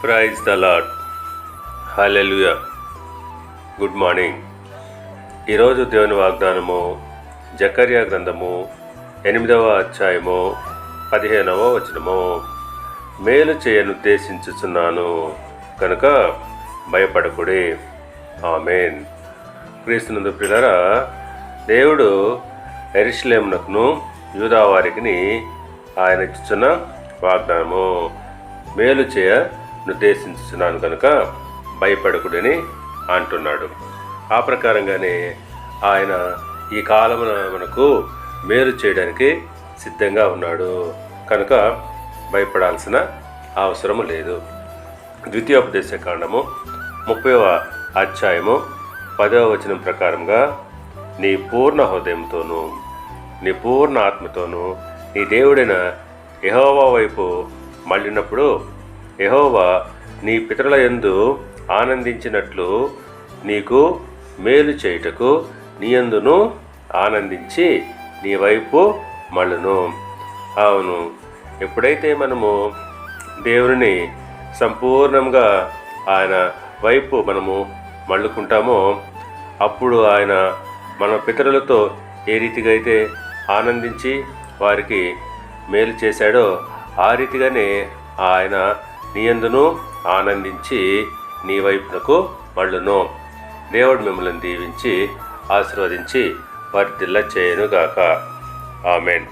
Praise the Lord. Hallelujah. Good morning. ఈరోజు దేవుని వాగ్దానము జకర్యా గ్రంథము 8వ అధ్యాయము 15వ వచనము. మేలు చేయనుద్దేశించుచున్నాను కనుక భయపడకుడి. ఆమేన్. క్రీస్తునందు ప్రియులారా, దేవుడు యెరూషలేమునకును యూదా వారికి ఆయన ఇచ్చుచున్న వాగ్దానము మేలు చేయ నిర్దేశించుచున్నాను కనుక భయపడకుడని అంటున్నాడు. ఆ ప్రకారంగానే ఆయన ఈ కాలమున మనకు మేలు చేయడానికి సిద్ధంగా ఉన్నాడు కనుక భయపడాల్సిన అవసరము లేదు. ద్వితీయోపదేశ కాండము 30వ అధ్యాయము 10వ వచనం ప్రకారంగా నీ పూర్ణ హృదయంతోనూ నీ పూర్ణ ఆత్మతోనూ నీ దేవుడైన యెహోవా వైపు మళ్ళినప్పుడు యెహోవా నీ పితరుల యందు ఆనందించినట్లు నీకు మేలు చేయుటకు నీ యందును ఆనందించి నీ వైపు మళ్ళును. అవును, ఎప్పుడైతే మనము దేవుని సంపూర్ణంగా ఆయన వైపు మనము మళ్ళుకుంటామో అప్పుడు ఆయన మన పితరులతో ఏ రీతిగా అయితే ఆనందించి వారికి మేలు చేశాడో ఆ రీతిగానే ఆయన నీ యందును ఆనందించి నీ వైపునకు మళ్ళును. దేవుడు మిమ్మల్ని దీవించి ఆశీర్వదించి వర్ధిల్ల చేయనుగాక. ఆమేన్.